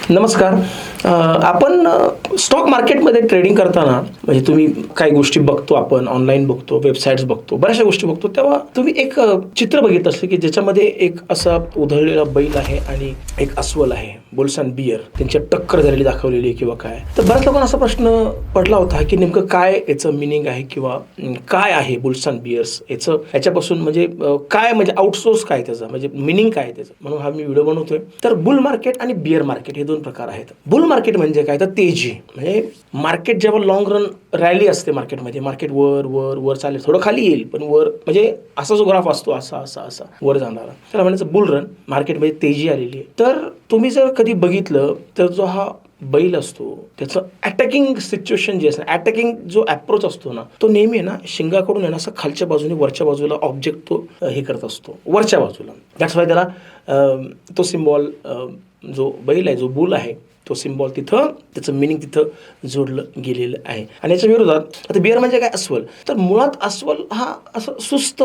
नमस्कार. आपण स्टॉक मार्केटमध्ये ट्रेडिंग करताना म्हणजे तुम्ही काही गोष्टी बघतो, आपण ऑनलाईन बघतो, वेबसाईट्स बघतो, बऱ्याचशा गोष्टी बघतो, तेव्हा तुम्ही एक चित्र बघितलं असेल की ज्याच्यामध्ये एक असा उधळलेला बैल आहे आणि एक अस्वल आहे, बुल्स अँड बियर, त्यांची टक्कर झालेली दाखवलेली आहे किंवा काय. तर बऱ्याच लोकांना असा प्रश्न पडला होता की नेमकं काय याचं मिनिंग आहे किंवा काय आहे बुल्स अँड बियर्स याच्यापासून म्हणजे काय म्हणजे आउटसोर्स काय त्याचं म्हणजे मिनिंग काय त्याचं, म्हणून हा मी व्हिडिओ बनवतोय. तर बुल मार्केट आणि बियर मार्केट हे दोन प्रकार आहेत. बुल मार्केट म्हणजे काय, तर तेजी म्हणजे मार्केट जेव्हा लॉंग रन रॅली असते मार्केटमध्ये, मार्केट वर वर वर चालेल, थोडं खाली येईल पण वर, म्हणजे असा जो ग्राफ असतो असा असा असा वर जाणारा, त्याला म्हणायचं बुल रन. मार्केटमध्ये तेजी आलेली आहे. तर तुम्ही जर कधी बघितलं तर जो हा बैल असतो त्याचं अटॅकिंग सिच्युएशन जे असतं, अटॅकिंग जो अप्रोच असतो ना, तो नेहमी आहे ना शिंगाकडून आहे ना असं खालच्या बाजूने वरच्या बाजूला ऑब्जेक्ट तो हे करत असतो वरच्या बाजूला. दॅट्स वाय त्याला तो सिम्बॉल, जो बैल आहे, जो बुल आहे, तो सिम्बॉल तिथं त्याचं मिनिंग तिथं जोडलं गेलेलं आहे. आणि याच्या विरोधात आता बियर म्हणजे काय, अस्वल. तर मुळात अस्वल हा असं सुस्त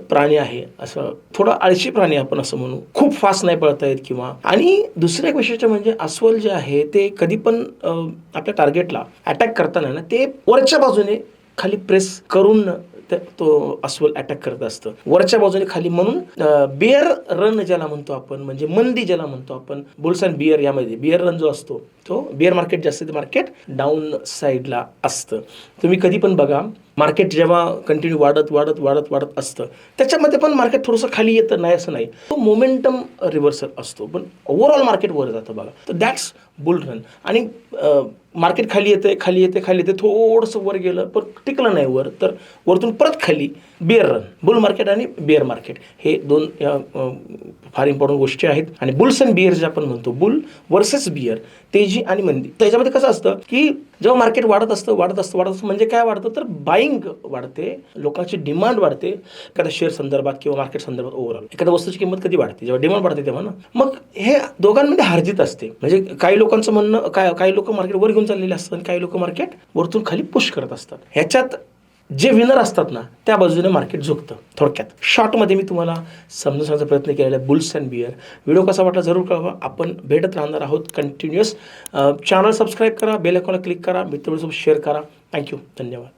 प्राणी आहे, असं थोडा आळशी प्राणी आपण असं म्हणू, खूप फास्ट नाही पळता येत किंवा. आणि दुसऱ्या एक विषयाचं म्हणजे अस्वल जे आहे ते कधी पण आपल्या टार्गेटला अटॅक करताना ना ते वरच्या बाजूने खाली प्रेस करून तो अस्वल अटॅक करत असतं वरच्या बाजूने खाली. म्हणून बियर रन ज्याला म्हणतो आपण, म्हणजे मंदी ज्याला म्हणतो आपण, बुल्स अँड बियर यामध्ये बियर रन जो असतो तो बियर मार्केट जे असतं ते मार्केट डाऊन साईडला असतं. तुम्ही कधी पण बघा, मार्केट जेव्हा कंटिन्यू वाढत वाढत वाढत वाढत असतं त्याच्यामध्ये पण मार्केट थोडंसं खाली येतं नाही असं नाही, तो मोमेंटम रिव्हर्सल असतो, पण ओव्हरऑल मार्केट वर जातं बघा. तर दॅट्स बुल रन. आणि मार्केट खाली येते खाली येते खाली येते, थोडंसं वर गेलं पण टिकलं नाही वर, तर वरतून परत खाली. बियर रन, बुल मार्केट आणि बियर मार्केट हे दोन फार इम्पॉर्टंट गोष्टी आहेत. आणि बुल्स अँड बियर जे आपण म्हणतो, बुल वर्सेस बियर, तेजी आणि मंदी. त्याच्यामध्ये कसं असतं की जेव्हा मार्केट वाढत असतं वाढत असतं वाढत असतं, म्हणजे काय वाढतं तर बाईंग वाढते, लोकांची डिमांड वाढते एखाद्या शेअर संदर्भात किंवा मार्केट संदर्भात. ओव्हरऑल एखाद्या वस्तूची किंमत कधी वाढते, जेव्हा डिमांड वाढते तेव्हा ना. मग हे दोघांमध्ये हार्जित असते. म्हणजे काही लोकांचं म्हणणं काय, काही लोक मार्केट वर घेऊन चाललेले असतात आणि काही लोक मार्केट वरतून खाली पुश करत असतात. ह्याच्यात जे विनर असतात ना त्या बाजूने मार्केट झुकतं. थोडक्यात शॉर्टमध्ये मी तुम्हाला समजून सांगण्याचा प्रयत्न केलेला आहे बुल्स अँड बियर. व्हिडिओ कसा वाटला जरूर कळवा. आपण भेटत राहणार आहोत कंटिन्युअस. चॅनल सबस्क्राईब करा, बेल आयकॉनला क्लिक करा, मित्रांसोबत शेअर करा. थँक्यू, धन्यवाद.